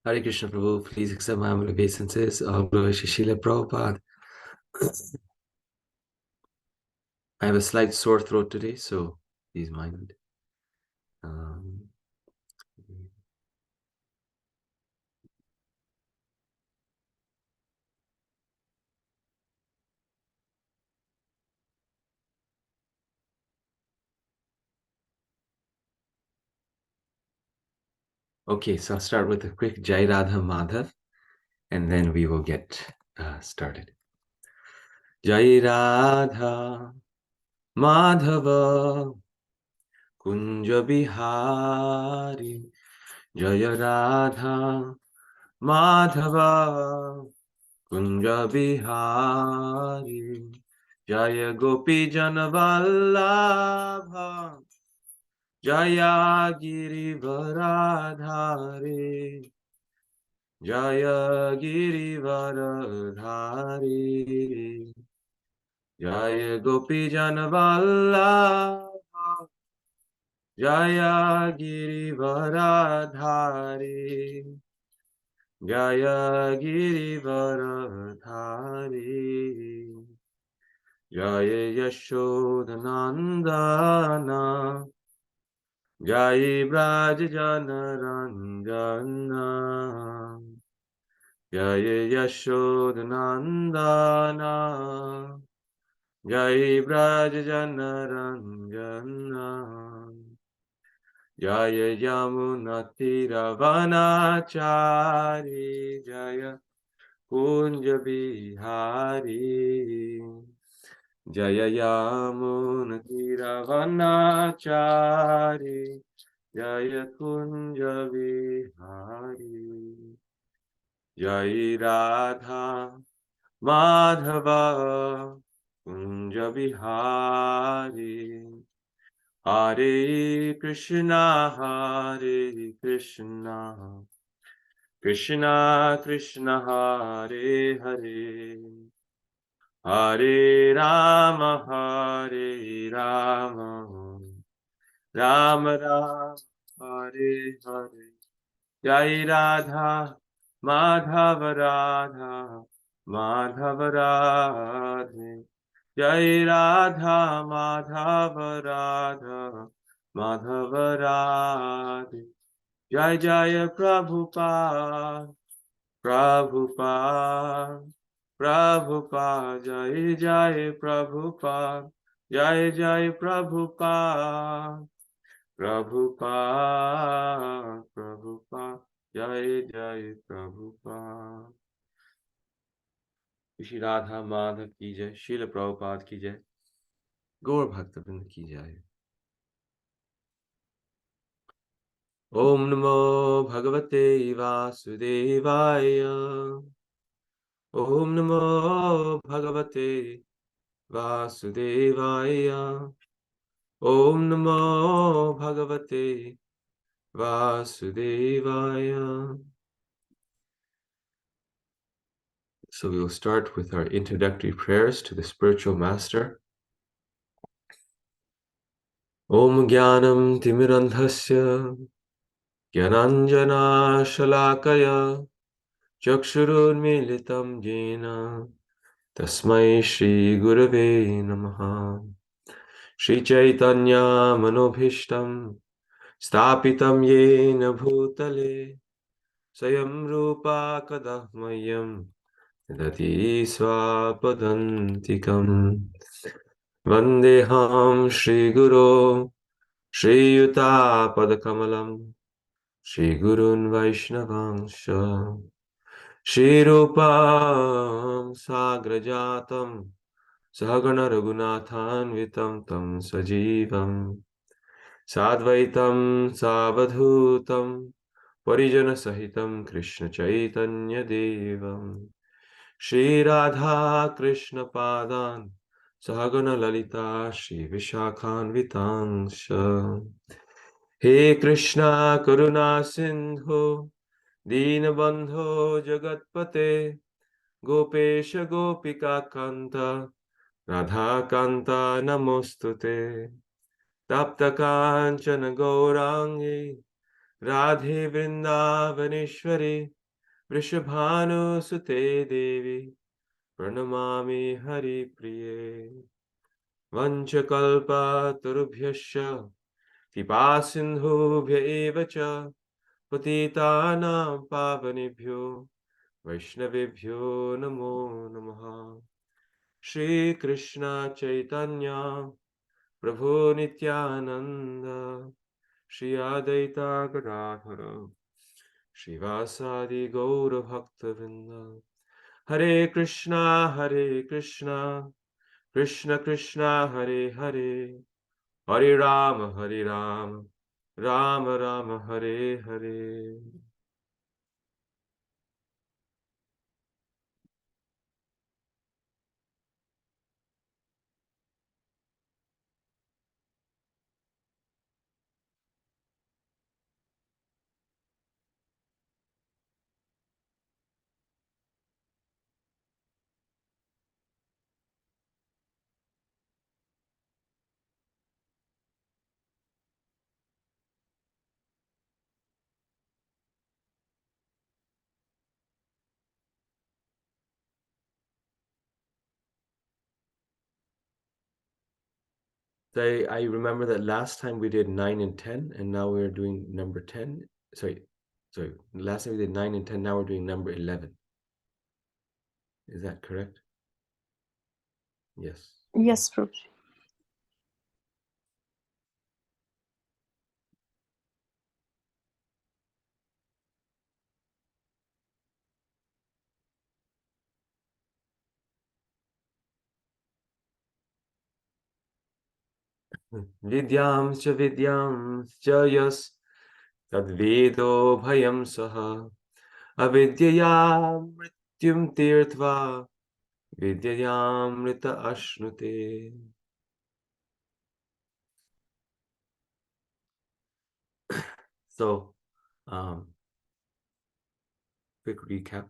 Hare Krishna Prabhu, please accept my humble obeisances. Guru Srila Prabhupada. I have a slight sore throat today, so please mind. Um, okay, so I'll start with a quick Jai Radha Madhav, and then we will get started. Jai Radha Madhava Kunja Bihari Jaya Radha Madhava Kunja Bihari Jaya Gopi Janavallabha Jaya Girivaradhari Jaya Girivaradhari Jaya Gopi Janavallabha Jaya Girivaradhari Jaya Girivaradhari Jaya Yashodanandana Jai Braj Janaranjana Jai Yashodanandana Jai Braj Janaranjana Jaya Yamunatiravanachari Jaya Kunja Bihari Jaya Yamunatiravanachari Jaya Kunja Vihari Jai Radha Madhava Kunja Vihari Hare Krishna Krishna Krishna Hare Hare Hare Rama Rama Rama Hare Hare Jai Radha Madhava Radha Madhava Radhe Jai Radha Madhava Radha Madhava Radhe Jai Jaya Prabhupada Prabhupada Prabhupada Jai Jai Prabhupada Jai Jai Prabhupada Prabhupada Prabhupada Jai Jai Prabhupada Shri Radha Madhav की जय शील प्रभुपाद की जय गौर भक्तवृंद की जय ओम नमो भगवते वासुदेवाय ओम नमो भगवते वासुदेवाय ओम नमो भगवते वासुदेवाय. So we will start with our introductory prayers to the spiritual master. Om Jnanam Timirandhasya Jnananjana Shalakaya Chakshurunmilitam Jena Tasmai Shri Gurave Namaha. Shri Chaitanya Manobhishtam Stapitam Yena Bhutale Sayam Rupa Kadahmayam Dati Swapadantikam Vandeham Shri Guru Shri Yuta Padakamalam Shri Gurun Vaishnavansha Shri Rupam Sagrajatam Sahagana Raghunathan Vitam Tam Sajivam Sadvaitam Savadhutam Parijana Sahitam Krishna Chaitanya Devam Shri Radha Krishna Padan Sahagana Lalita Shri Vishakhan Vitansha He Krishna Karuna Sindhu Dinabandho Jagatpate Gopesha Gopika Kanta Radha Kanta Namostute Tapta Kanchana Gaurangi Radhe Vrindavaneshwari Vrishabhanusute Devi Pranamami Hari Priye Vanchakalpa Tarubhyasya Kripasindhubhya eva cha Patitanam Pavanebhyo Vaishnavebhyo Namo Namaha Shri Krishna Chaitanya Prabhu Nityananda Shri Advaita Gadadhara Shivasadi Gaura Bhaktavinda Hare Krishna Krishna Krishna Hare Hare Hare Rama Rama Rama Hare Hare. I remember that last time we did 9 and 10, and now we're doing number 10. Sorry. Last time we did 9 and 10, now we're doing number 11. Is that correct? Yes. Yes, Prabhuji. Vidyam cha yas tadvedo bhayam saha avidyayam mrityum tirtva vidyayam mrita ashnute. So, quick recap.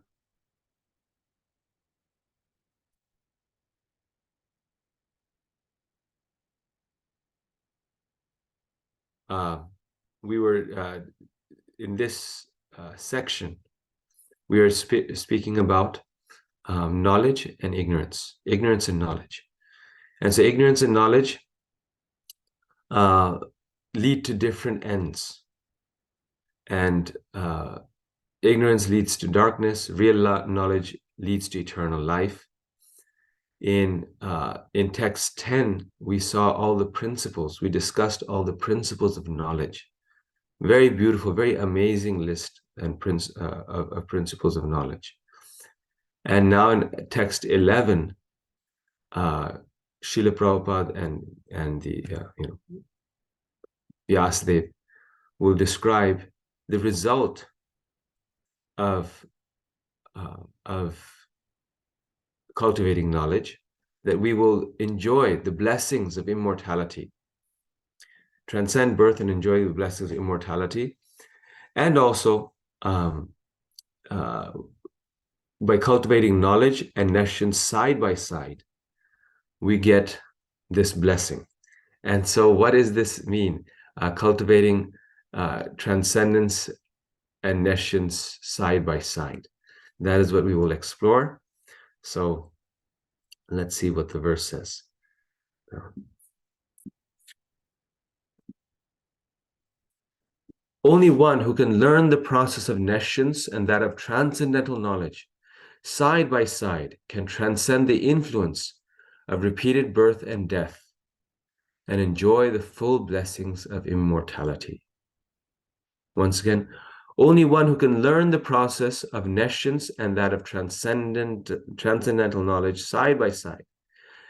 We were in this section, we are speaking about knowledge and ignorance and knowledge. And so ignorance and knowledge lead to different ends. And ignorance leads to darkness. Real knowledge leads to eternal life. In text 10, we saw all the principles. We discussed all the principles of knowledge. Very beautiful, very amazing list and of principles of knowledge. And now in text 11, Srila Prabhupada and the Vyasadeva will describe the result of cultivating knowledge, that we will enjoy the blessings of immortality, transcend birth and enjoy the blessings of immortality, and also by cultivating knowledge and nescience side by side, we get this blessing. And so what does this mean? Cultivating transcendence and nescience side by side. That is what we will explore. So let's see what the verse says. Only one who can learn the process of nescience and that of transcendental knowledge side by side can transcend the influence of repeated birth and death and enjoy the full blessings of immortality. Once again, only one who can learn the process of nescience and that of transcendental knowledge side by side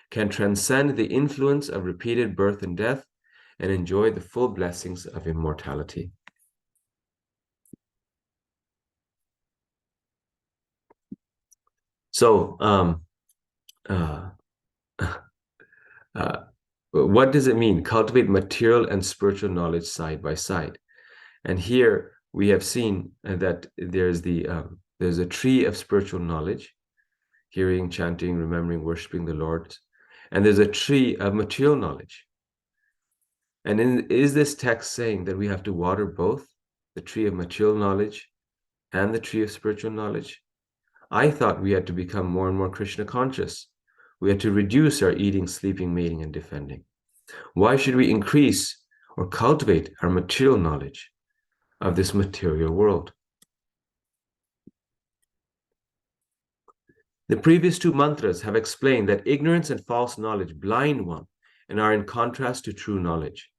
can transcend the influence of repeated birth and death and enjoy the full blessings of immortality. So, what does it mean? Cultivate material and spiritual knowledge side by side. And here we have seen that there's a tree of spiritual knowledge, hearing, chanting, remembering, worshiping the Lord, and there's a tree of material knowledge. And is this text saying that we have to water both the tree of material knowledge and the tree of spiritual knowledge? I thought we had to become more and more Krishna conscious. We had to reduce our eating, sleeping, mating, and defending. Why should we increase or cultivate our material knowledge of this material world? The previous two mantras have explained that ignorance and false knowledge blind one and are in contrast to true knowledge.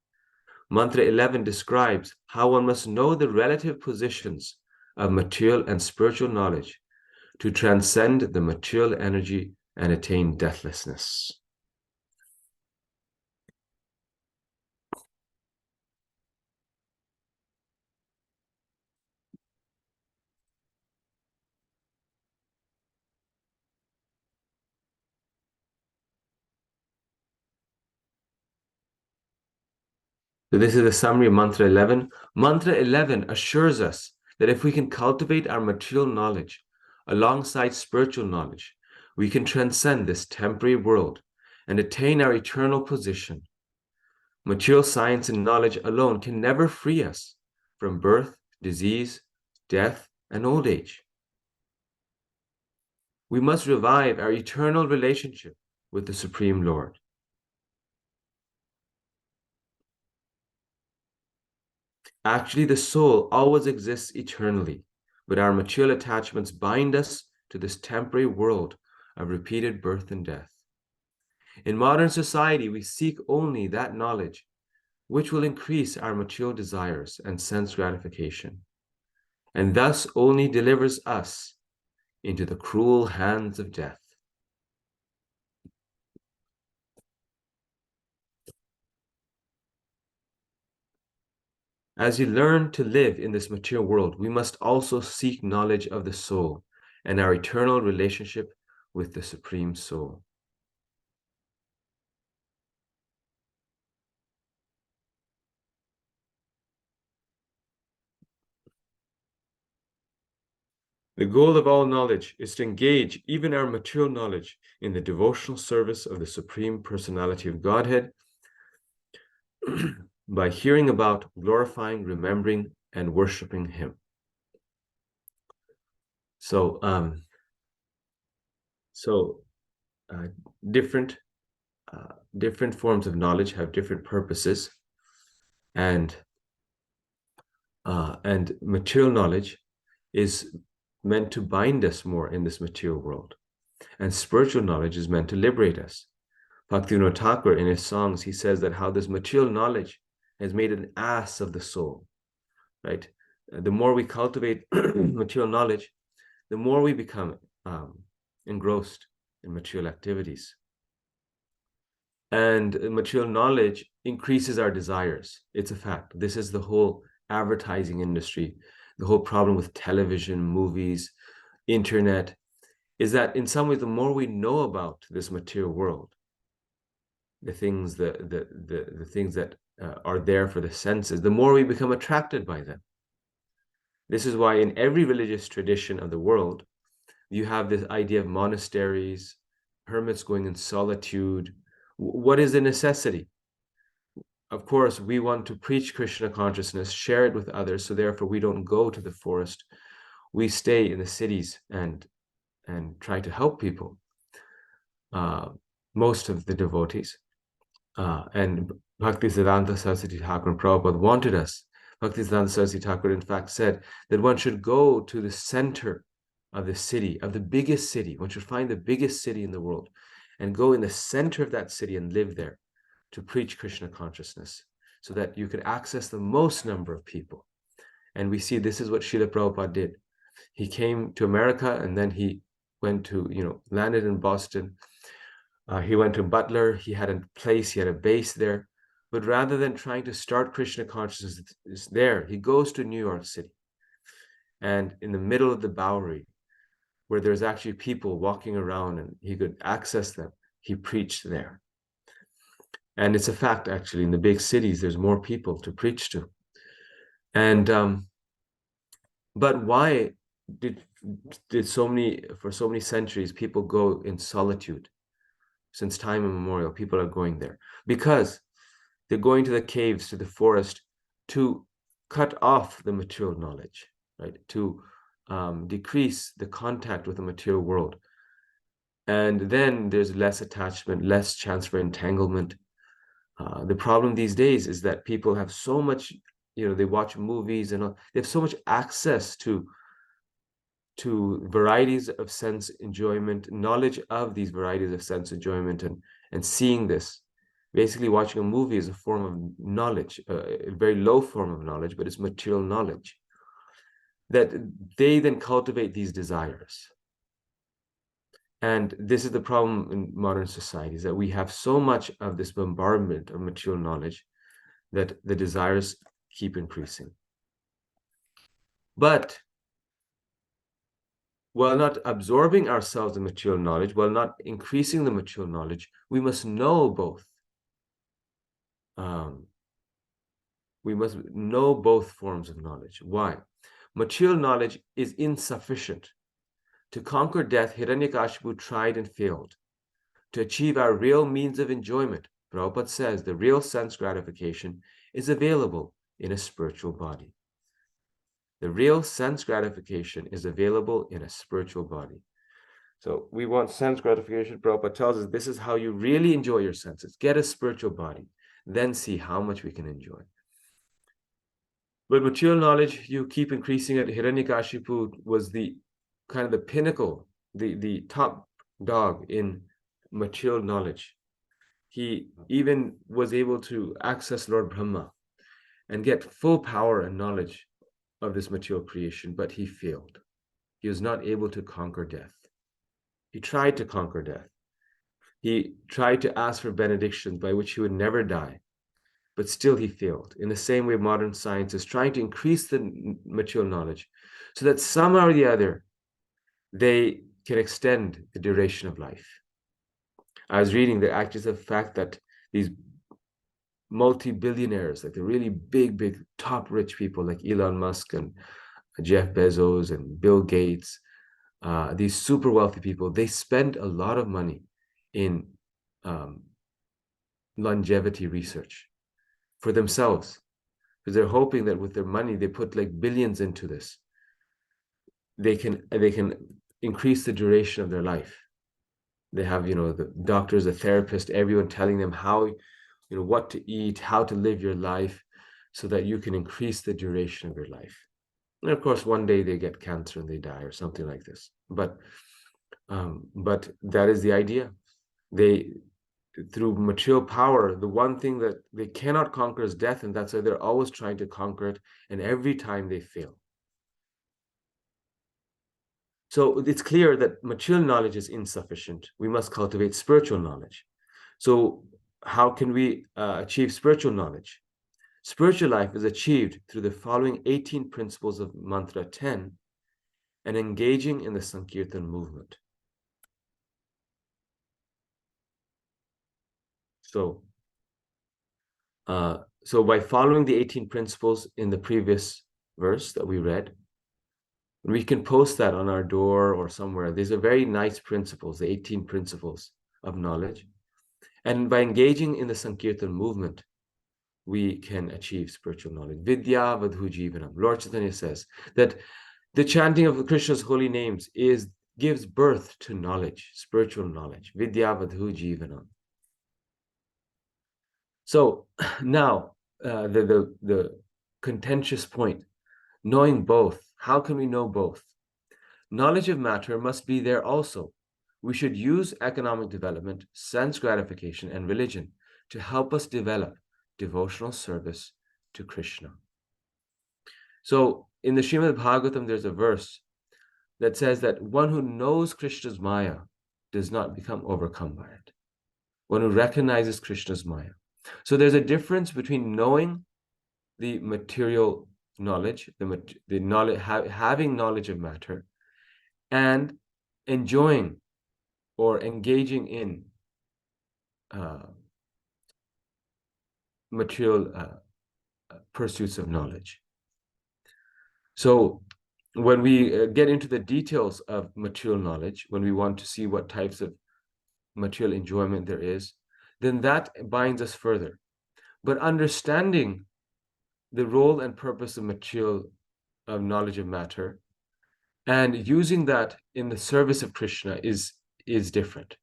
Mantra 11 describes how one must know the relative positions of material and spiritual knowledge to transcend the material energy and attain deathlessness. So this is the summary of Mantra 11. Mantra 11 assures us that if we can cultivate our material knowledge alongside spiritual knowledge, we can transcend this temporary world and attain our eternal position. Material science and knowledge alone can never free us from birth, disease, death, and old age. We must revive our eternal relationship with the Supreme Lord. Actually, the soul always exists eternally, but our material attachments bind us to this temporary world of repeated birth and death. In modern society, we seek only that knowledge which will increase our material desires and sense gratification, and thus only delivers us into the cruel hands of death. As we learn to live in this material world, we must also seek knowledge of the soul and our eternal relationship with the Supreme Soul. The goal of all knowledge is to engage even our material knowledge in the devotional service of the Supreme Personality of Godhead by hearing about, glorifying, remembering, and worshiping Him. So, different forms of knowledge have different purposes, and material knowledge is meant to bind us more in this material world, and spiritual knowledge is meant to liberate us. Bhaktivinoda Thakur, in his songs, he says that how this material knowledge has made an ass of the soul, right? The more we cultivate material knowledge, the more we become engrossed in material activities. And material knowledge increases our desires. It's a fact. This is the whole advertising industry. The whole problem with television, movies, internet, is that in some ways, the more we know about this material world, the things that are there for the senses, the more we become attracted by them. This is why in every religious tradition of the world, you have this idea of monasteries, hermits going in solitude. What is the necessity? Of course, we want to preach Krishna consciousness, share it with others, so therefore we don't go to the forest. We stay in the cities and try to help people, most of the devotees. And Bhaktisiddhanta Saraswati Thakur and Prabhupada wanted us. Bhaktisiddhanta Saraswati Thakur, in fact, said that one should go to the center of the city, of the biggest city. One should find the biggest city in the world and go in the center of that city and live there to preach Krishna consciousness so that you could access the most number of people. And we see this is what Srila Prabhupada did. He came to America and then he went to, landed in Boston. He went to Butler. He had a place, he had a base there. But rather than trying to start Krishna consciousness there, he goes to New York City. And in the middle of the Bowery, where there's actually people walking around and he could access them, he preached there. And it's a fact, actually, in the big cities, there's more people to preach to. And but why did for so many centuries people go in solitude? Since time immemorial, people are going there because they're going to the caves, to the forest, to cut off the material knowledge, right? To decrease the contact with the material world. And then there's less attachment, less chance for entanglement. The problem these days is that people have so much, they watch movies and all, they have so much access to varieties of sense enjoyment, knowledge of these varieties of sense enjoyment, and seeing this. Basically, watching a movie is a form of knowledge, a very low form of knowledge, but it's material knowledge. That they then cultivate these desires. And this is the problem in modern society, is that we have so much of this bombardment of material knowledge that the desires keep increasing. But while not absorbing ourselves in material knowledge, while not increasing the material knowledge, we must know both. We must know both forms of knowledge. Why? Material knowledge is insufficient. To conquer death, Hiranyakashipu tried and failed. To achieve our real means of enjoyment, Prabhupada says the real sense gratification is available in a spiritual body. The real sense gratification is available in a spiritual body. So we want sense gratification. Prabhupada tells us this is how you really enjoy your senses. Get a spiritual body, then see how much we can enjoy. But material knowledge, you keep increasing it. Hiranyakashipu was the kind of the pinnacle, the top dog in material knowledge. He even was able to access Lord Brahma and get full power and knowledge of this material creation, but he failed. He was not able to conquer death. He tried to conquer death. He tried to ask for benedictions by which he would never die, but still he failed. In the same way, modern science is trying to increase the material knowledge so that somehow or the other, they can extend the duration of life. I was reading that actually the fact that these multi-billionaires, like the really big top rich people like Elon Musk and Jeff Bezos and Bill Gates, these super wealthy people, they spend a lot of money in longevity research for themselves, because they're hoping that with their money, they put like billions into this, they can increase the duration of their life. They have, the doctors, the therapist, everyone telling them how, what to eat, how to live your life, so that you can increase the duration of your life. And of course, one day they get cancer and they die or something like this. But that is the idea. They, through material power, the one thing that they cannot conquer is death, and that's why they're always trying to conquer it, and every time they fail. So it's clear that material knowledge is insufficient. We must cultivate spiritual knowledge. So how can we achieve spiritual knowledge? Spiritual life is achieved through the following 18 principles of Mantra 10 and engaging in the Sankirtan movement. So by following the 18 principles in the previous verse that we read, we can post that on our door or somewhere. These are very nice principles, the 18 principles of knowledge. And by engaging in the Sankirtan movement, we can achieve spiritual knowledge. Vidya vadhu jivanam. Lord Chaitanya says that the chanting of Krishna's holy names gives birth to knowledge, spiritual knowledge. Vidya vadhu jivanam. So now the contentious point, knowing both. How can we know both? Knowledge of matter must be there also. We should use economic development, sense gratification, and religion to help us develop devotional service to Krishna. So in the Srimad Bhagavatam, there's a verse that says that one who knows Krishna's Maya does not become overcome by it. One who recognizes Krishna's Maya. So there's a difference between knowing the material knowledge, the knowledge, having knowledge of matter, and enjoying or engaging in material pursuits of knowledge. So when we get into the details of material knowledge, when we want to see what types of material enjoyment there is, then that binds us further. But understanding the role and purpose of material, of knowledge of matter, And using that in the service of Krishna is different.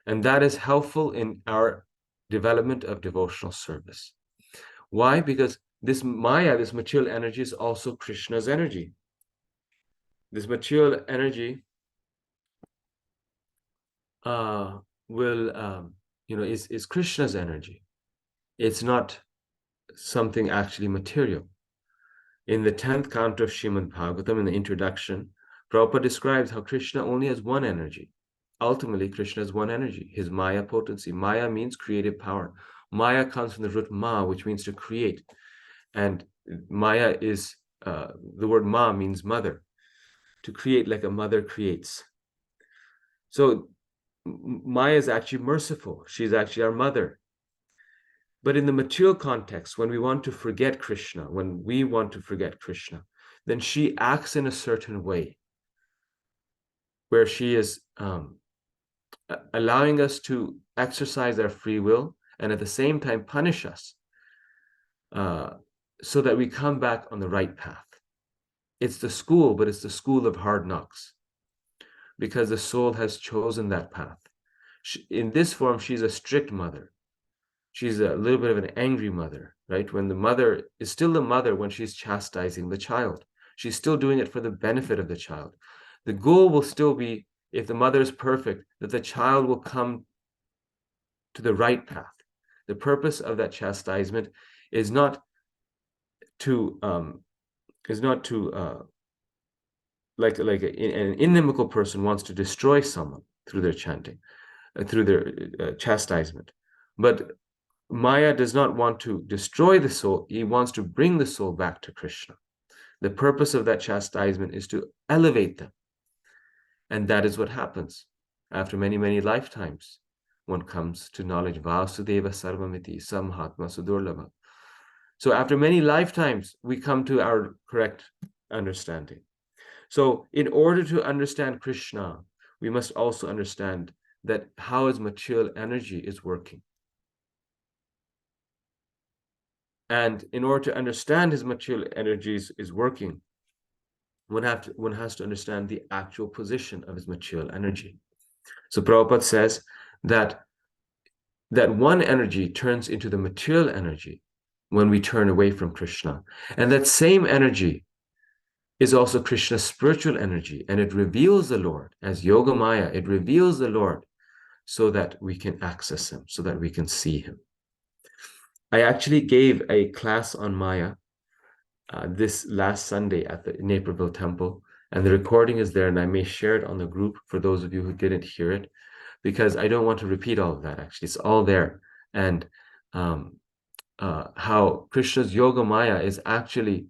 And that is helpful in our development of devotional service. Why? Because this Maya, this material energy, is also Krishna's energy. This material energy is Krishna's energy. It's not something actually material. In the 10th canto of Srimad Bhagavatam, in the introduction, Prabhupada describes how Krishna only has one energy. Ultimately, Krishna has one energy, his Maya potency. Maya means creative power. Maya comes from the root ma, which means to create. And Maya is, the word ma means mother, to create like a mother creates. So Maya is actually merciful. She's actually our mother. But in the material context, when we want to forget Krishna, then she acts in a certain way where she is allowing us to exercise our free will and at the same time punish us so that we come back on the right path. It's the school, but it's the school of hard knocks because the soul has chosen that path. In this form, she's a strict mother. She's a little bit of an angry mother, right? When the mother is still the mother when she's chastising the child. She's still doing it for the benefit of the child. The goal will still be, if the mother is perfect, that the child will come to the right path. The purpose of that chastisement is not to like an inimical person wants to destroy someone through their chanting, through their chastisement. But Maya does not want to destroy the soul. He wants to bring the soul back to Krishna. The purpose of that chastisement is to elevate them. And that is what happens. After many, many lifetimes, one comes to knowledge. Vasudeva Sarvamiti, Samhatma Sudurlabha. So after many lifetimes, we come to our correct understanding. So in order to understand Krishna, we must also understand that how his material energy is working. And in order to understand his material energies is working, one has to understand the actual position of his material energy. So Prabhupada says that one energy turns into the material energy when we turn away from Krishna. And that same energy is also Krishna's spiritual energy, and it reveals the Lord as Yoga Maya. It reveals the Lord so that we can access him, so that we can see him. I actually gave a class on Maya this last Sunday at the Naperville Temple, and the recording is there, and I may share it on the group for those of you who didn't hear it, because I don't want to repeat all of that. Actually, it's all there. And how Krishna's Yoga Maya is actually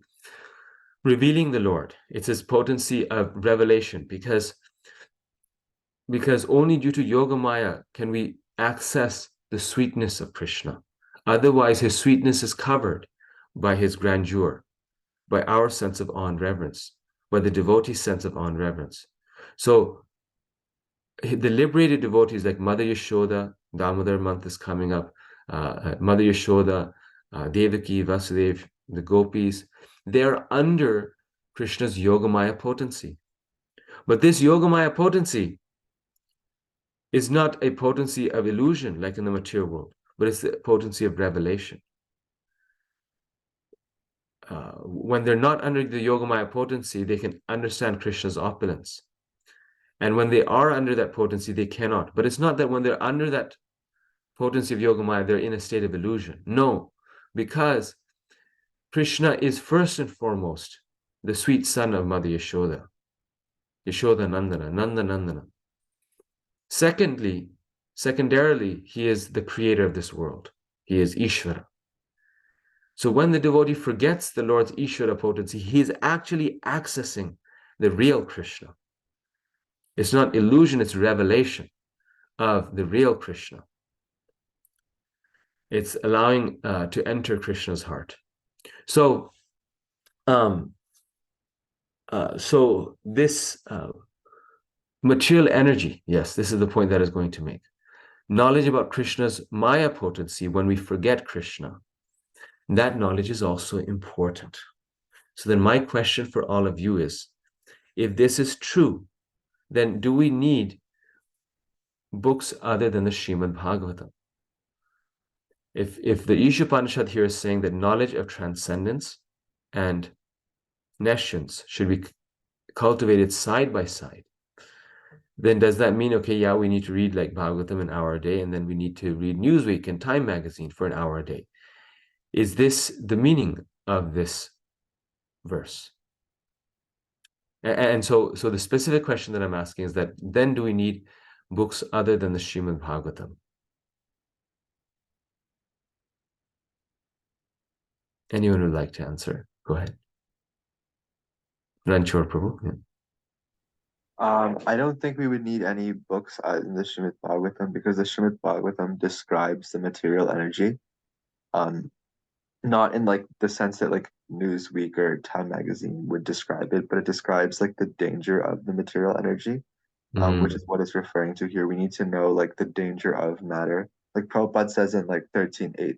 revealing the Lord. It's his potency of revelation, because only due to Yoga Maya can we access the sweetness of Krishna. Otherwise, his sweetness is covered by his grandeur, by our sense of awe and reverence, by the devotee's sense of awe and reverence. So the liberated devotees like Mother Yashoda, Damodar month is coming up, Mother Yashoda, Devaki, Vasudev, the gopis, they're under Krishna's Yogamaya potency. But this Yogamaya potency is not a potency of illusion like in the material world, but it's the potency of revelation. When they're not under the Yogamaya potency, they can understand Krishna's opulence. And when they are under that potency, they cannot. But it's not that when they're under that potency of Yogamaya, they're in a state of illusion. No, because Krishna is first and foremost the sweet son of Mother Yashoda, Yashoda Nandana, Nanda Nandana. Secondarily, he is the creator of this world. He is Ishvara. So when the devotee forgets the Lord's Ishvara potency, he is actually accessing the real Krishna. It's not illusion, it's revelation of the real Krishna. It's allowing to enter Krishna's heart. So, this material energy, yes, this is the point that is going to make. Knowledge about Krishna's Maya potency when we forget Krishna, that knowledge is also important. So then my question for all of you is, If this is true, then do we need books other than the Srimad Bhagavatam? If the Isopanisad here is saying that knowledge of transcendence and nescience should be cultivated side by side, then does that mean, okay, yeah, we need to read like Bhagavatam an hour a day, and then we need to read Newsweek and Time magazine for an hour a day? Is this the meaning of this verse? And so the specific question that I'm asking is that then do we need books other than the Srimad Bhagavatam? Anyone would like to answer? Go ahead. Ranchor Prabhu. Yeah. I don't think we would need any books in the Srimad Bhagavatam because the Srimad Bhagavatam describes the material energy. Um, Not in like the sense that like Newsweek or Time magazine would describe it, but it describes like the danger of the material energy, which is what it's referring to here. We need to know like the danger of matter. Like Prabhupada says in like 13:8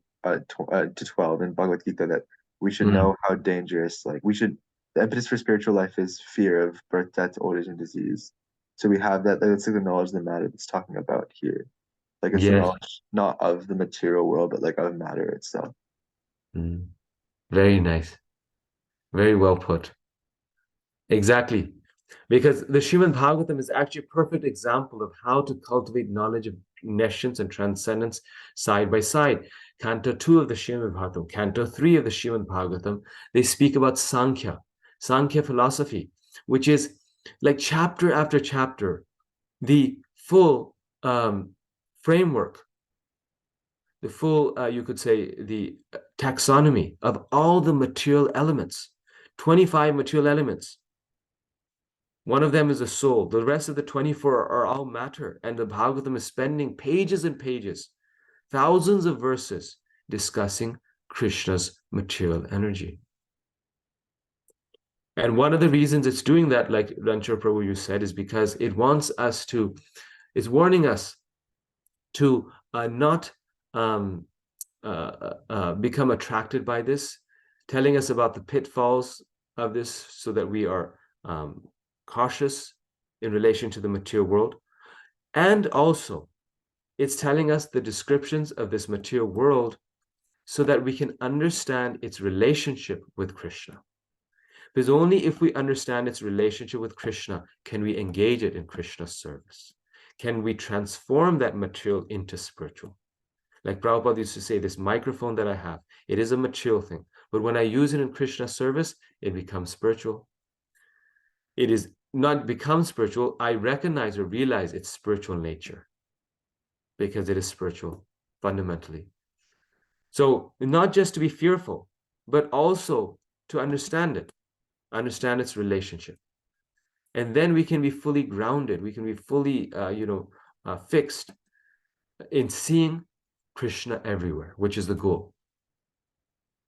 to 12 in Bhagavad Gita that we should know how dangerous, like we should, the impetus for spiritual life is fear of birth, death, old age, and disease. So we have that, that's like the knowledge of the matter that's talking about here. Like it's the Yes. knowledge not of the material world, but like of matter itself. Very nice. Very well put. Exactly. Because the Srimad Bhagavatam is actually a perfect example of how to cultivate knowledge of nescience and transcendence side by side. Canto 2 of the Srimad Bhagavatam, Canto 3 of the Srimad Bhagavatam, they speak about Sankhya philosophy, which is like chapter after chapter, the full framework, the full, you could say, the taxonomy of all the material elements, 25 material elements. One of them is the soul. The rest of the 24 are all matter. And the Bhagavatam is spending pages and pages, thousands of verses discussing Krishna's material energy. And one of the reasons it's doing that, like Ranchor Prabhu you said, is because it wants us to, it's warning us to not become attracted by this, telling us about the pitfalls of this so that we are cautious in relation to the material world. And also, it's telling us the descriptions of this material world so that we can understand its relationship with Krishna. Because only if we understand its relationship with Krishna can we engage it in Krishna's service. Can we transform that material into spiritual? Like Prabhupada used to say, this microphone that I have, it is a material thing. But when I use it in Krishna's service, it becomes spiritual. It is not become spiritual. I recognize or realize its spiritual nature because it is spiritual fundamentally. So not just to be fearful, but also to understand it, understand its relationship. And then we can be fully grounded. We can be fully, fixed in seeing Krishna everywhere, which is the goal.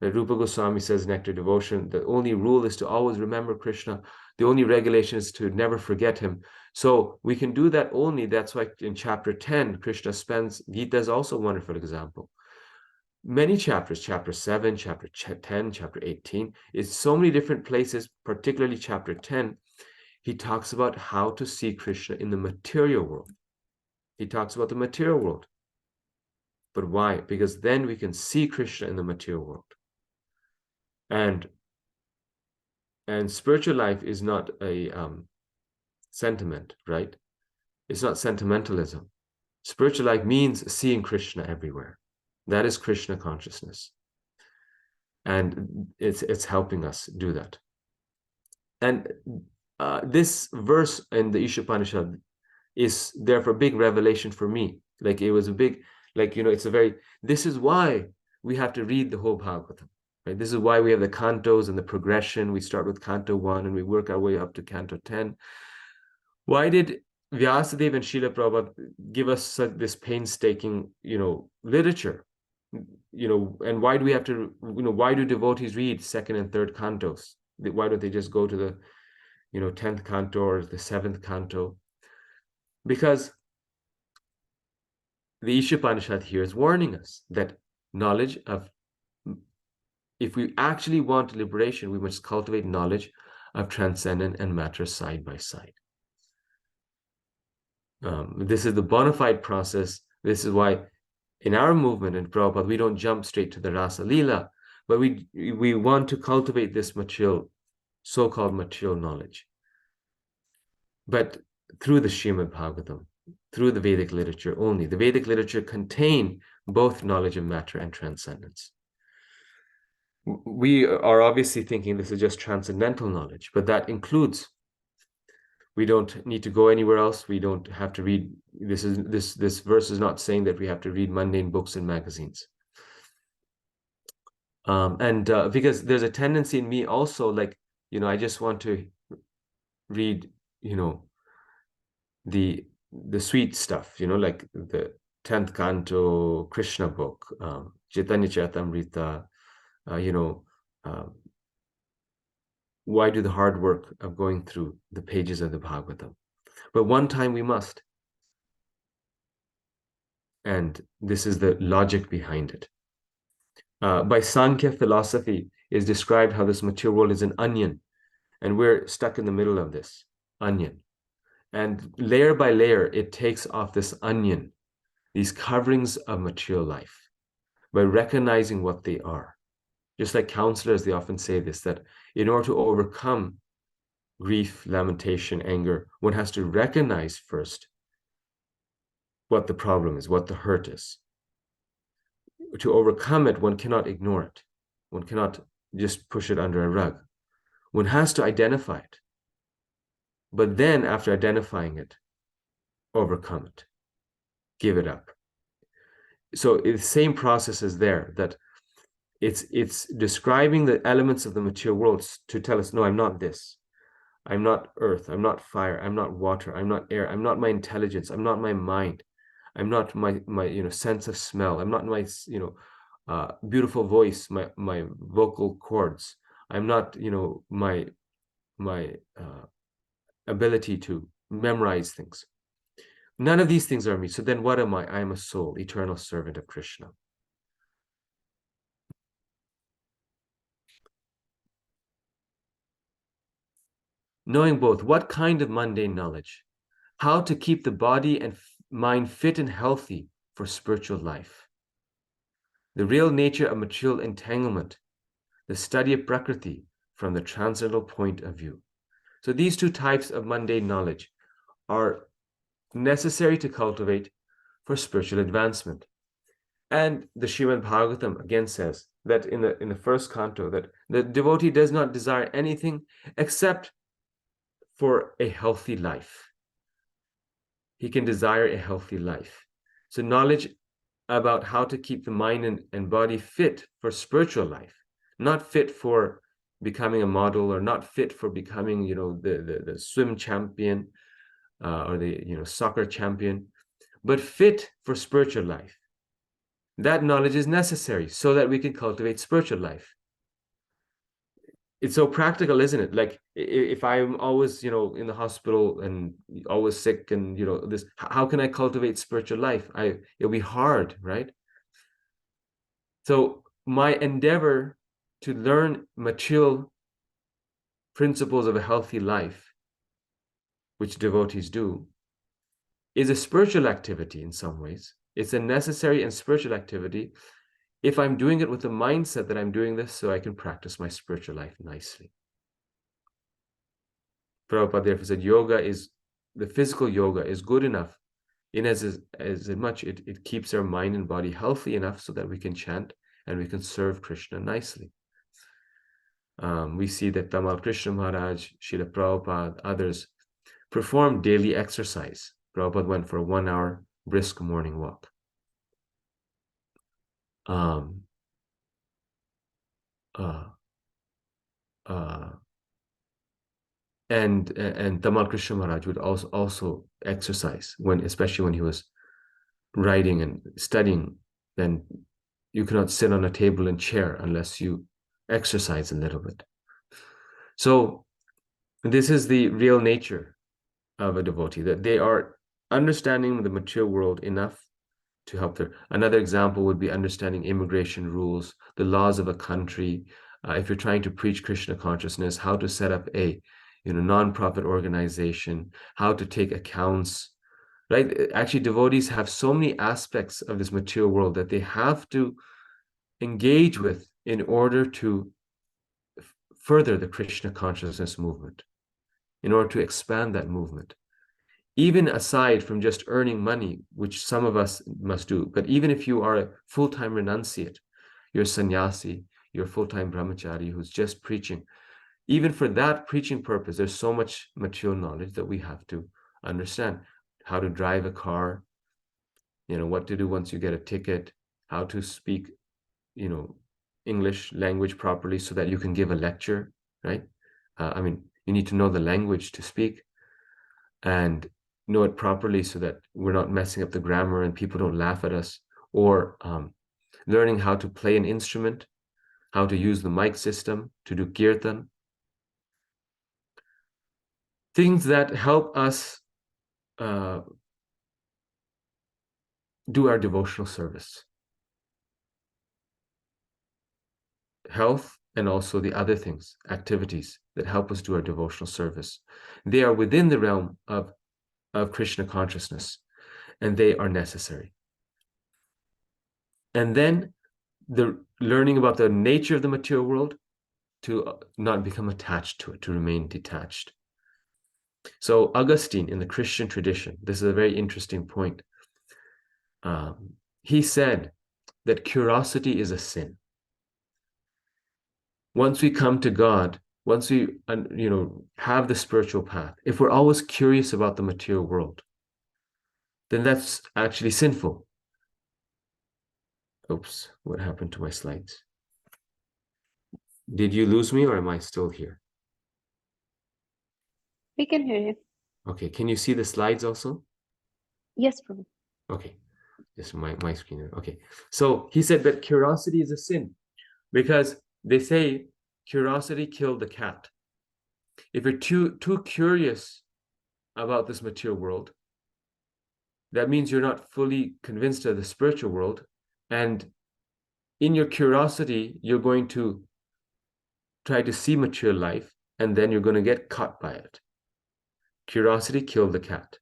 The Rupa Goswami says, Nectar Devotion, the only rule is to always remember Krishna. The only regulation is to never forget him. So we can do that only. That's why in chapter 10, Krishna spends, Gita is also a wonderful example. Many chapters, chapter 7, chapter 10, chapter 18, is so many different places, particularly chapter 10, he talks about how to see Krishna in the material world. He talks about the material world. But why? Because then we can see Krishna in the material world. And spiritual life is not a sentiment, right? It's not sentimentalism. Spiritual life means seeing Krishna everywhere. That is Krishna consciousness. And it's helping us do that. And this verse in the Isopanisad is therefore a big revelation for me. Like it was a big, it's a very, this is why we have to read the whole Bhagavatam. Right? This is why we have the cantos and the progression. We start with canto 1 and we work our way up to canto 10. Why did Vyasadeva and Srila Prabhupada give us this painstaking, literature? And why do we have to, why do devotees read second and third cantos? Why don't they just go to the, 10th canto or the 7th canto? Because the Isopanisad here is warning us that knowledge of, if we actually want liberation, we must cultivate knowledge of transcendent and matter side by side. This is the bona fide process. This is why in our movement in Prabhupada, we don't jump straight to the Rasa Leela, but we want to cultivate this material, so-called material knowledge. But through the Srimad Bhagavatam, through the Vedic literature only. The Vedic literature contain both knowledge of matter and transcendence. We are obviously thinking this is just transcendental knowledge, but that includes, we don't need to go anywhere else. We don't have to read, this verse is not saying that we have to read mundane books and magazines. Because there's a tendency in me also, like, I just want to read, the sweet stuff, like the 10th canto Krishna book, Chaitanya Charitamrita, why do the hard work of going through the pages of the Bhagavatam? But one time we must. And this is the logic behind it. By Sankhya philosophy is described how this material world is an onion, and we're stuck in the middle of this onion. And layer by layer, it takes off this onion, these coverings of material life, by recognizing what they are. Just like counselors, they often say this, that in order to overcome grief, lamentation, anger, one has to recognize first what the problem is, what the hurt is. To overcome it, one cannot ignore it. One cannot just push it under a rug. One has to identify it. But then, after identifying it, overcome it. Give it up. So the same process is there, that it's describing the elements of the material world to tell us, no, I'm not this. I'm not earth. I'm not fire. I'm not water. I'm not air. I'm not my intelligence. I'm not my mind. I'm not my sense of smell. I'm not my beautiful voice, my vocal cords. I'm not my ability to memorize things. None of these things are me. So then what am I? I am a soul, eternal servant of Krishna. Knowing both, what kind of mundane knowledge? How to keep the body and mind fit and healthy for spiritual life. The real nature of material entanglement, the study of Prakriti from the transcendental point of view. So these two types of mundane knowledge are necessary to cultivate for spiritual advancement. And the Srimad Bhagavatam again says that in the first canto, that the devotee does not desire anything except for a healthy life. He can desire a healthy life. So knowledge about how to keep the mind and body fit for spiritual life, not fit for becoming a model, or not fit for becoming, the swim champion or the soccer champion, but fit for spiritual life. That knowledge is necessary so that we can cultivate spiritual life. It's so practical, isn't it? Like if I'm always, in the hospital and always sick and, this, how can I cultivate spiritual life? It'll be hard, right? So my endeavor to learn material principles of a healthy life, which devotees do, is a spiritual activity in some ways. It's a necessary and spiritual activity if I'm doing it with the mindset that I'm doing this so I can practice my spiritual life nicely. Prabhupada therefore said, the physical yoga is good enough in as much it keeps our mind and body healthy enough so that we can chant and we can serve Krishna nicely. We see that Tamal Krishna Maharaj, Srila Prabhupada, others performed daily exercise. Prabhupada went for a 1 hour brisk morning walk. And Tamal Krishna Maharaj would also exercise, especially when he was writing and studying. Then you cannot sit on a table and chair unless you exercise a little bit. So this is the real nature of a devotee, that they are understanding the material world enough to help their. Another example would be understanding immigration rules, the laws of a country, if you're trying to preach Krishna consciousness, how to set up a non-profit organization, how to take accounts, right? Actually, devotees have so many aspects of this material world that they have to engage with in order to further the Krishna consciousness movement, in order to expand that movement. Even aside from just earning money, which some of us must do, but even if you are a full-time renunciate, you're a sannyasi, you're a full-time brahmachari who's just preaching, even for that preaching purpose, there's so much material knowledge that we have to understand. How to drive a car, what to do once you get a ticket, how to speak, English language properly so that you can give a lecture, right? You need to know the language to speak and know it properly so that we're not messing up the grammar and people don't laugh at us, or learning how to play an instrument, how to use the mic system to do kirtan. Things that help us do our devotional service. Health and also the other things, activities that help us do our devotional service. They are within the realm of Krishna consciousness, and they are necessary. And then the learning about the nature of the material world, to not become attached to it, to remain detached. So Augustine, in the Christian tradition, this is a very interesting point. He said that curiosity is a sin. Once we come to God, once we have the spiritual path, if we're always curious about the material world, then that's actually sinful. Oops, what happened to my slides? Did you lose me, or am I still here? We can hear you. Okay, can you see the slides also? Yes, Prabhu. Okay, just my screen. Okay, so he said that curiosity is a sin because they say curiosity killed the cat. If you're too curious about this material world, that means you're not fully convinced of the spiritual world, and in your curiosity, you're going to try to see material life, and then you're going to get caught by it. Curiosity killed the cat.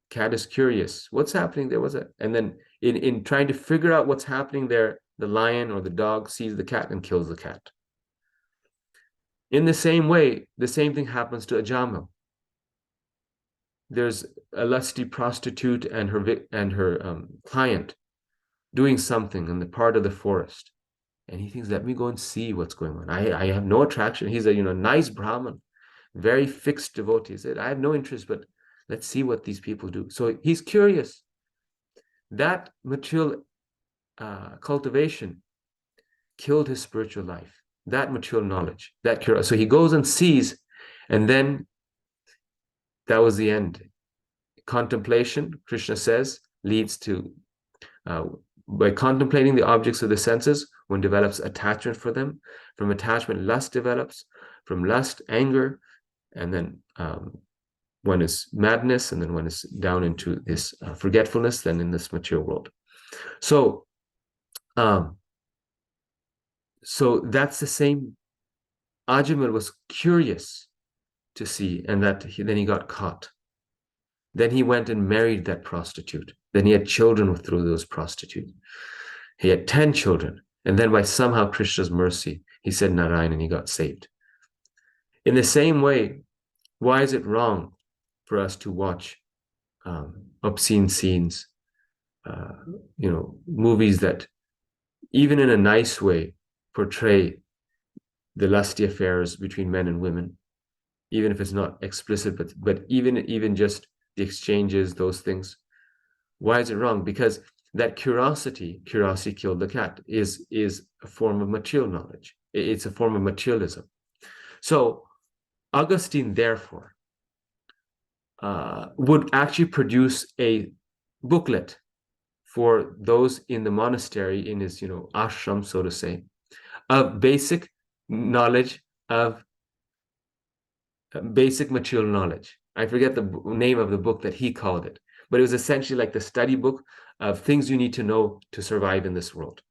Cat is curious. What's happening there? And then in trying to figure out what's happening there, the lion or the dog sees the cat and kills the cat. In the same way, the same thing happens to Ajamil. There's a lusty prostitute and her client doing something in the part of the forest, and he thinks, let me go and see what's going on. I have no attraction. He's a nice Brahmin, very fixed devotee. He said, I have no interest, but let's see what these people do. So he's curious. That material cultivation killed his spiritual life. That material knowledge, that curiosity. So he goes and sees, and then that was the end. Contemplation, Krishna says, leads to, by contemplating the objects of the senses, one develops attachment for them. From attachment, lust develops. From lust, anger, and then one is madness, and then one is down into this forgetfulness, then in this material world. So, so that's the same. Ajamil was curious to see, and then he got caught. Then he went and married that prostitute. Then he had children through those prostitutes. He had 10 children. And then by somehow Krishna's mercy, he said Narayan and he got saved. In the same way, why is it wrong for us to watch obscene scenes, movies that even in a nice way portray the lusty affairs between men and women, even if it's not explicit, but even just the exchanges, those things. Why is it wrong? Because that curiosity killed the cat, is a form of material knowledge. It's a form of materialism. So Augustine, therefore, would actually produce a booklet for those in the monastery, in his, ashram, so to say, of basic knowledge of basic material knowledge. I forget the name of the book that he called it, but it was essentially like the study book of things you need to know to survive in this world.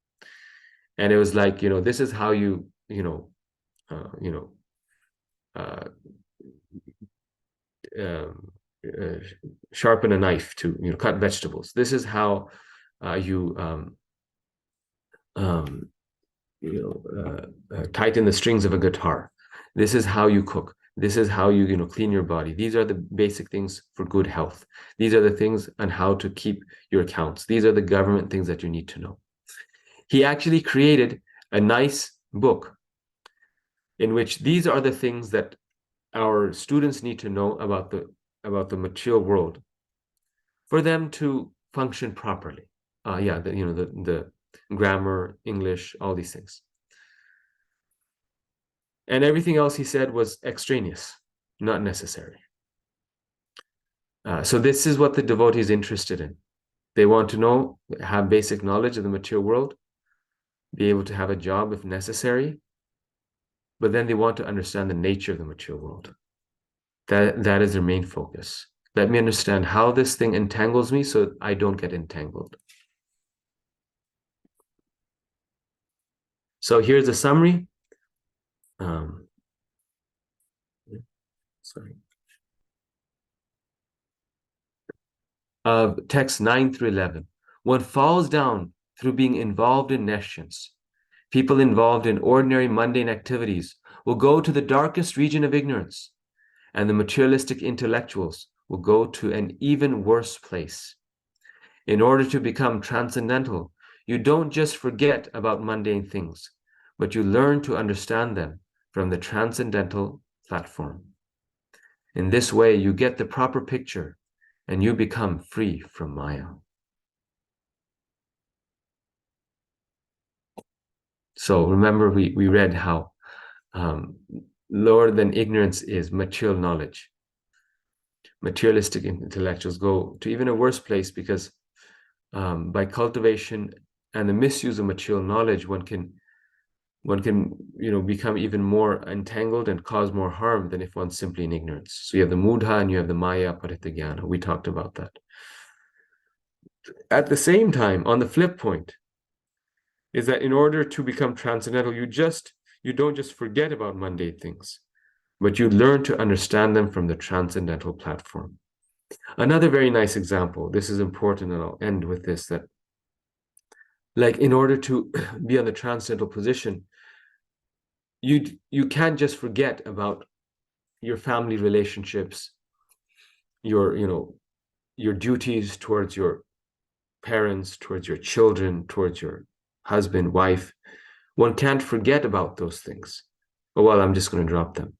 And it was like, this is how you you know, sharpen a knife to, you know, cut vegetables. This is how you tighten the strings of a guitar. This is how you cook. This is how you, clean your body. These are the basic things for good health. These are the things on how to keep your accounts. These are the government things that you need to know. He actually created a nice book in which these are the things that our students need to know about the material world for them to function properly. The grammar, English, all these things. And everything else he said was extraneous, not necessary. So this is what the devotee is interested in. They want to know, have basic knowledge of the material world, be able to have a job if necessary, but then they want to understand the nature of the material world. That is their main focus. Let me understand how this thing entangles me so I don't get entangled. So here's a summary. Of text 9 through 11. One falls down through being involved in nescience. People involved in ordinary mundane activities will go to the darkest region of ignorance, and the materialistic intellectuals will go to an even worse place. In order to become transcendental, you don't just forget about mundane things, but you learn to understand them from the transcendental platform. In this way, you get the proper picture and you become free from Maya. So remember, we read how lower than ignorance is material knowledge. Materialistic intellectuals go to even a worse place because by cultivation and the misuse of material knowledge, one can become even more entangled and cause more harm than if one's simply in ignorance. So you have the mudha and you have the maya parithagyana. We talked about that. At the same time, on the flip point, is that in order to become transcendental, you don't just forget about mundane things, but you learn to understand them from the transcendental platform. Another very nice example, this is important, and I'll end with this, that like in order to be on the transcendental position, you can't just forget about your family relationships, your duties towards your parents, towards your children, towards your husband, wife. One can't forget about those things. Oh, well, I'm just going to drop them.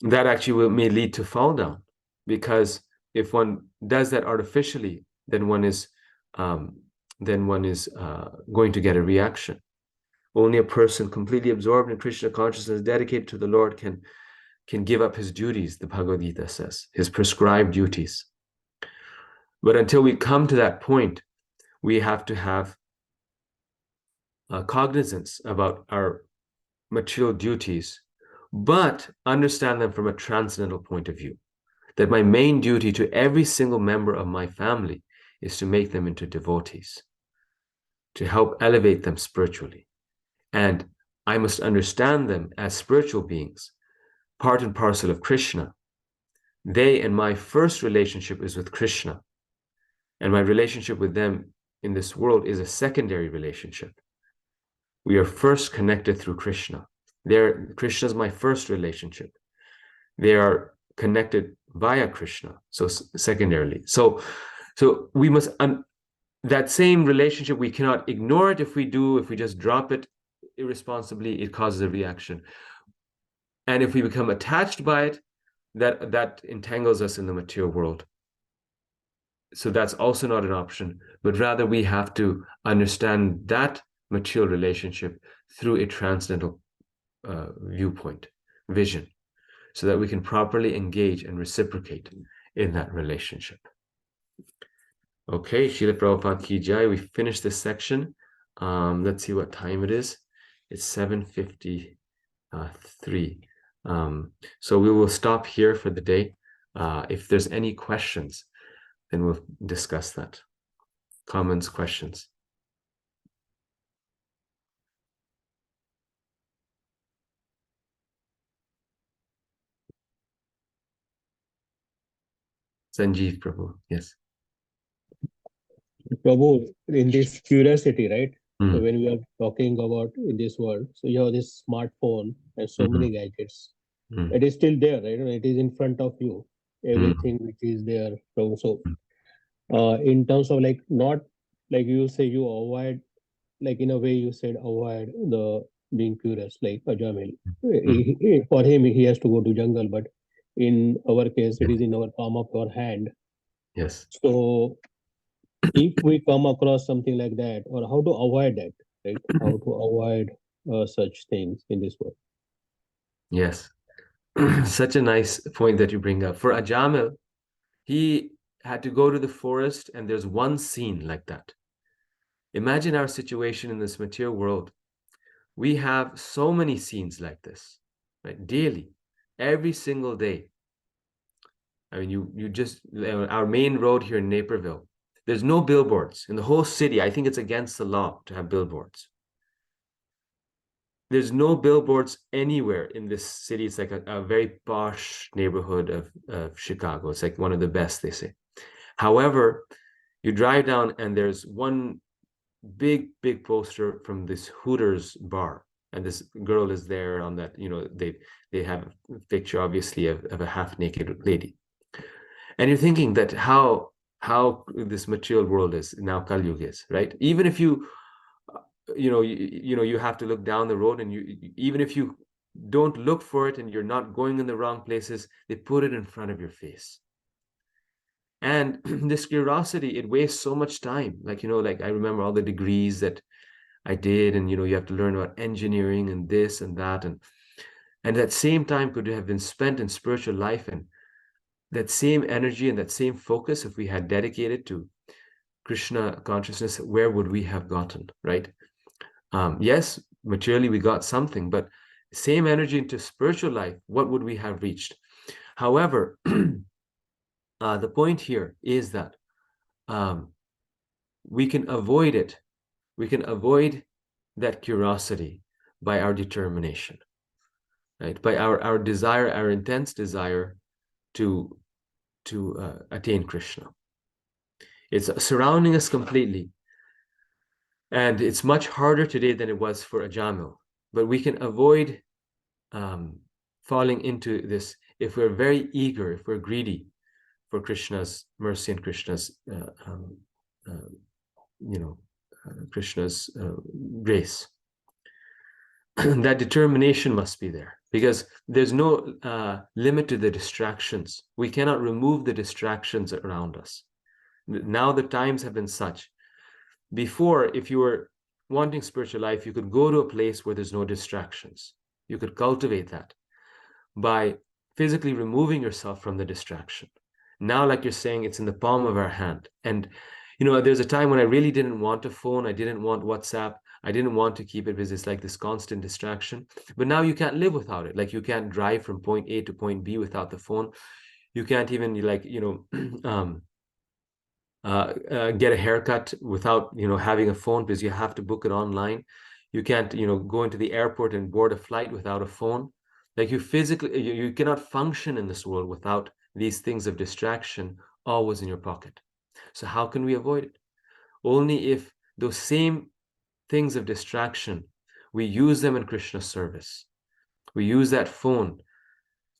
That actually may lead to fall down, because if one does that artificially, then one is going to get a reaction. Only a person completely absorbed in Krishna consciousness, dedicated to the Lord, can give up his duties, the Bhagavad Gita says, his prescribed duties. But until we come to that point, we have to have cognizance about our material duties, but understand them from a transcendental point of view. That my main duty to every single member of my family is to make them into devotees, to help elevate them spiritually. And I must understand them as spiritual beings, part and parcel of Krishna. They and my first relationship is with Krishna, and my relationship with them in this world is a secondary relationship. We are first connected through Krishna. Krishna is my first relationship. They are connected via Krishna, so secondarily. So we must, that same relationship, we cannot ignore it. If we just drop it irresponsibly, it causes a reaction. And if we become attached by it, that entangles us in the material world. So that's also not an option, but rather we have to understand that material relationship through a transcendental viewpoint, vision, so that we can properly engage and reciprocate in that relationship. Okay, Srila Prabhupada Ki Jai. We finished this section. Let's see what time it is. It's 7:53. So we will stop here for the day. If there's any questions, then we'll discuss that. Comments, questions. Sanjeev Prabhu. Yes. Prabhu, in this curiosity, right? So Mm, when we are talking about in this world, so you have this smartphone and so mm, many gadgets. mm, It is still there, right? It is in front of you. mm, Everything which is there. So, in terms of like not like you say you avoid, like in a way you said avoid the being curious, like Ajamil. mm. For him, he has to go to jungle, but in our case, it Yes. is in our palm of our hand. Yes. So if we come across something like that, or how to avoid that, right? How to avoid such things in this world. Yes. Such a nice point that you bring up. For Ajamil, he had to go to the forest, and there's one scene like that. Imagine our situation in this material world. We have so many scenes like this, right? Daily, every single day. I mean, you just our main road here in Naperville. There's no billboards in the whole city. I think it's against the law to have billboards. There's no billboards anywhere in this city. It's like a very posh neighborhood of Chicago. It's like one of the best, they say. However, you drive down and there's one big poster from this Hooters bar, and this girl is there on that. They have a picture, obviously, of a half naked lady, and you're thinking that how this material world is now, Kali Yuga is, right? Even if you have to look down the road, and even if you don't look for it and you're not going in the wrong places, they put it in front of your face. And this curiosity, it wastes so much time. Like I remember all the degrees that I did, and you have to learn about engineering and this and that, and that same time could have been spent in spiritual life, and that same energy and that same focus, if we had dedicated to Krishna consciousness, where would we have gotten, right? Yes, materially we got something, but same energy into spiritual life, what would we have reached? However, the point here is that we can avoid it. We can avoid that curiosity by our determination, right? By our desire, our intense desire to attain Krishna. It's surrounding us completely. And it's much harder today than it was for Ajamil. But we can avoid falling into this if we're very eager, if we're greedy for Krishna's mercy and Krishna's, Krishna's grace. That determination must be there, because there's no limit to the distractions. We cannot remove the distractions around us. Now the times have been such. Before, if you were wanting spiritual life, you could go to a place where there's no distractions. You could cultivate that by physically removing yourself from the distraction. Now, like you're saying, it's in the palm of our hand. And, there's a time when I really didn't want a phone. I didn't want WhatsApp. I didn't want to keep it because it's like this constant distraction. But now you can't live without it. Like you can't drive from point A to point B without the phone. You can't even get a haircut without having a phone, because you have to book it online. You can't go into the airport and board a flight without a phone. Like you cannot function in this world without these things of distraction always in your pocket. So how can we avoid it? Only if those same things of distraction, we use them in Krishna's service. We use that phone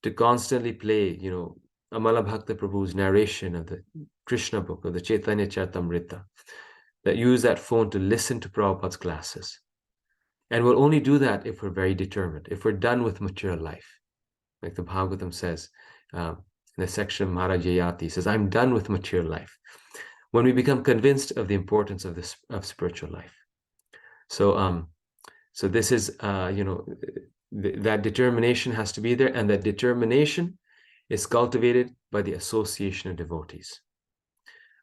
to constantly play Amala Bhakta Prabhu's narration of the Krishna book, of the Chaitanya Charitamrita, that use that phone to listen to Prabhupada's classes. And we'll only do that if we're very determined, if we're done with material life. Like the Bhagavatam says, in the section of Maharajayati, says, I'm done with material life. When we become convinced of the importance of spiritual life. So this is, that determination has to be there, and that determination is cultivated by the association of devotees.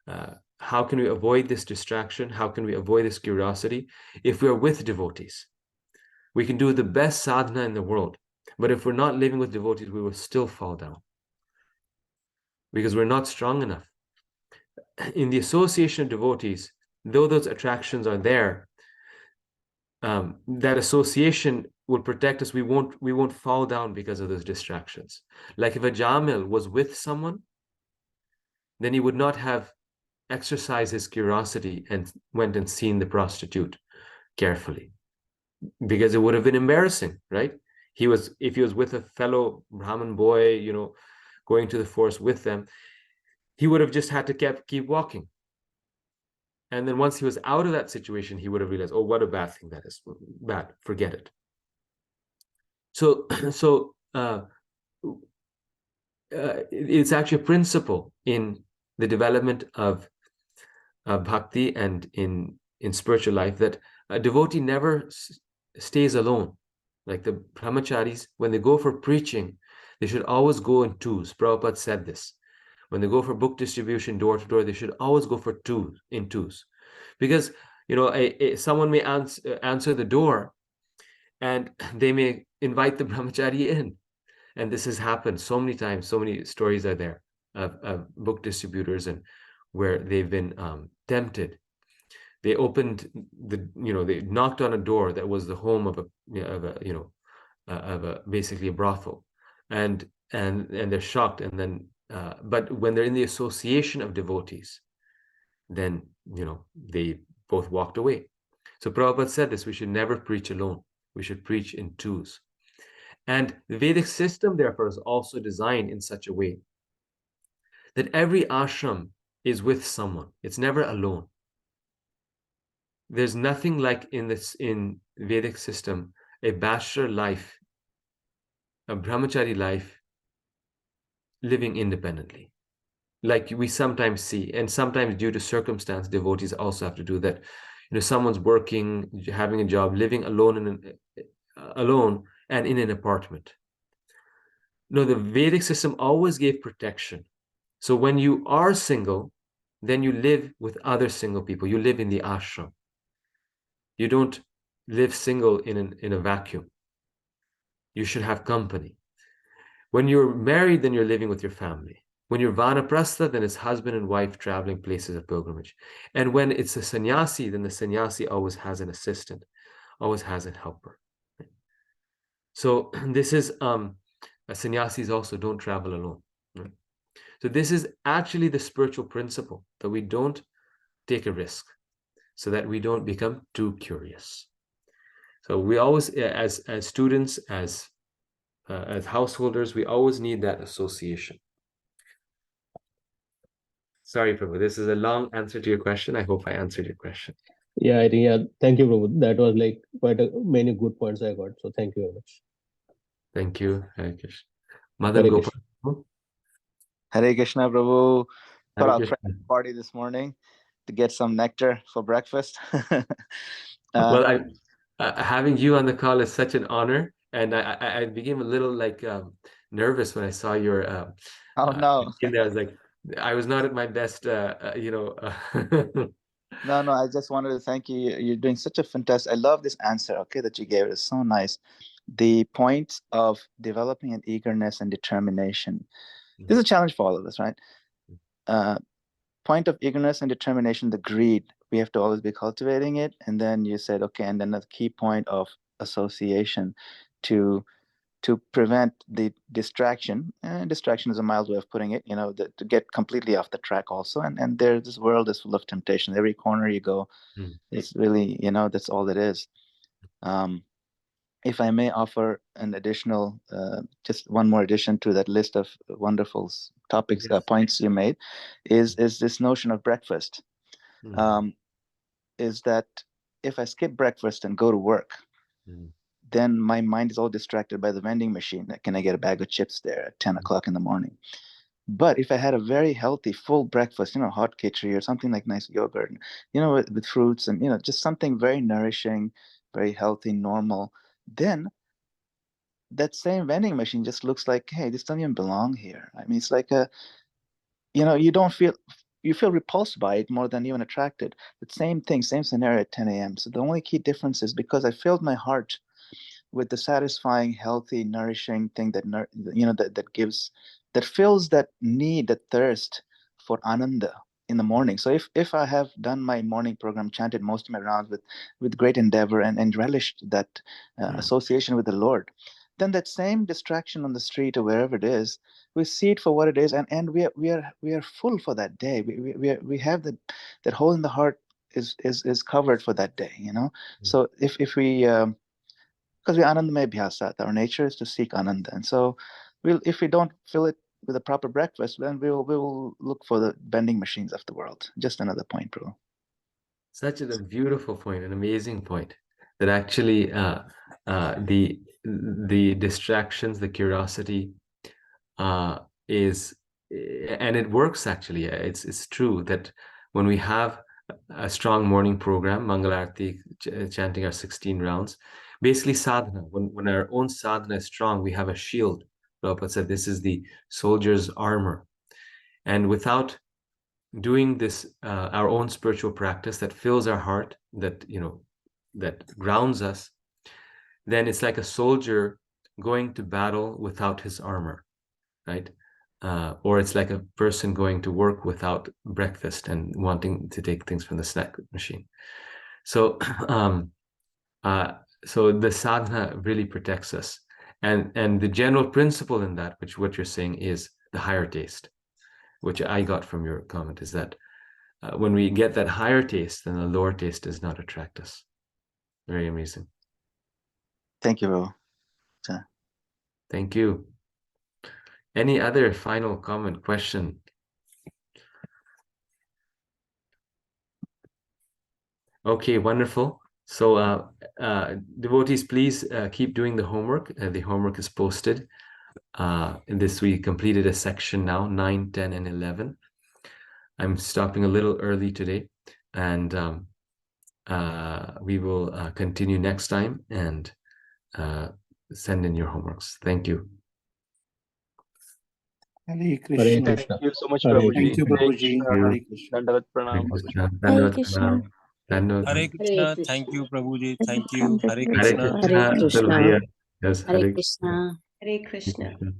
How can we avoid this distraction? How can we avoid this curiosity? If we are with devotees, we can do the best sadhana in the world. But if we're not living with devotees, we will still fall down, because we're not strong enough. In the association of devotees, though those attractions are there, that association will protect us. We won't fall down because of those distractions. Like if a Jamil was with someone, then he would not have exercised his curiosity and went and seen the prostitute carefully, because it would have been embarrassing, right? If he was with a fellow Brahmin boy, going to the forest with them, he would have just had to keep walking. And then once he was out of that situation, he would have realized, oh, what a bad thing that is. Bad, forget it. So it's actually a principle in the development of bhakti and in spiritual life that a devotee never stays alone. Like the brahmacharis, when they go for preaching, they should always go in twos. Prabhupada said this. When they go for book distribution door to door, they should always go for twos. Because, someone may answer the door and they may invite the brahmachari in. And this has happened so many times. So many stories are there of book distributors and where they've been tempted. They opened they knocked on a door that was the home of basically a brothel, and they're shocked. And then, but when they're in the association of devotees, then they both walked away. So Prabhupada said this: we should never preach alone. We should preach in twos. And the Vedic system, therefore, is also designed in such a way that every ashram is with someone. It's never alone. There's nothing like in Vedic system, a bachelor life, a brahmachari life, living independently. Like we sometimes see, and sometimes due to circumstance, devotees also have to do that. Someone's working, having a job, living alone alone and in an apartment. No, the Vedic system always gave protection. So when you are single, then you live with other single people. You live in the ashram. You don't live single in a vacuum. You should have company. When you're married, then you're living with your family. When you're vanaprastha, then it's husband and wife traveling places of pilgrimage. And when it's a sannyasi, then the sannyasi always has an assistant, always has a helper. So this is sannyasis also don't travel alone. Right? So this is actually the spiritual principle, that we don't take a risk, so that we don't become too curious. So we always, as students, as householders, we always need that association. Sorry, Prabhu, this is a long answer to your question. I hope I answered your question. Yeah, I think, yeah, thank you, Prabhu. That was like many good points I got. So thank you very much. Thank you, Hare Krishna. Madan Hare Gopal. Krishna. Hare Krishna, Prabhu. Hare Thought I'll Krishna. crash the party this morning to get some nectar for breakfast. Well, having you on the call is such an honor, and I became a little nervous when I saw your Oh no. in there. I was like, I was not at my best, No, I just wanted to thank you. You're doing such a fantastic. I love this answer, okay, that you gave. It is so nice. The point of developing an eagerness and determination. This is a challenge for all of us, right? Point of eagerness and determination, the greed. We have to always be cultivating it. And then you said, okay, and then the key point of association to prevent the distraction. And distraction is a mild way of putting it, to get completely off the track also. And this world is full of temptation. Every corner you go, it's really, that's all it is. If I may offer an additional, just one more addition to that list of wonderful topics, Yes. points you made, is this notion of breakfast. Is that if I skip breakfast and go to work, then my mind is all distracted by the vending machine. Can I get a bag of chips there at 10 o'clock in the morning? But if I had a very healthy, full breakfast, hot khichdi or something like nice yogurt, with fruits and, just something very nourishing, very healthy, normal, then that same vending machine just looks like, hey, this doesn't even belong here. I mean, it's like you feel repulsed by it more than even attracted. The same thing, same scenario at 10 a.m. So the only key difference is because I filled my heart with the satisfying, healthy, nourishing thing that fills that need, that thirst for ananda in the morning. So if I have done my morning program, chanted most of my rounds with great endeavor and relished that association with the Lord, then that same distraction on the street or wherever it is, we see it for what it is, and we are full for that day. We have that hole in the heart is covered for that day, you know. So if we because we anandamaya bhyasat, our nature is to seek ananda, and so if we don't fill it with a proper breakfast, then we will look for the vending machines of the world. Just another point, bro. Such a beautiful point, an amazing point, that actually the distractions, the curiosity is, and it works actually. It's true that when we have a strong morning program, Mangalarti, chanting our 16 rounds, basically sadhana, when our own sadhana is strong, we have a shield. Prabhupada said this is the soldier's armor. And without doing this, our own spiritual practice that fills our heart, that, you know, that grounds us, then it's like a soldier going to battle without his armor, right? Or it's like a person going to work without breakfast and wanting to take things from the snack machine. So, so the sadhana really protects us, and the general principle in that, which what you're saying, is the higher taste, which I got from your comment, is that when we get that higher taste, then the lower taste does not attract us. Very amazing. Thank you, bro. Thank you. Any other final comment, question? Okay, wonderful. So devotees, please keep doing the homework. The homework is posted. In this, we completed a section now, 9, 10, and 11. I'm stopping a little early today, and we will continue next time, and send in your homeworks. Thank you. Hare Hare Krishna. Krishna. Thank you so much, Hare Prabhuji. Thank you, Krishna. Prabhuji. Hare Krishna. Dandavat Hare pranam, Krishna. Prabhuji. Hare Dandavad Krishna. pranam. Dandavad Hare pranam. Krishna. Hare Thank Krishna. you, Prabhuji. Thank you. Hare Hare Krishna. Krishna. Hare Krishna. Atul bhaiya. Yes, Hare Hare Krishna. Hare Krishna. Krishna.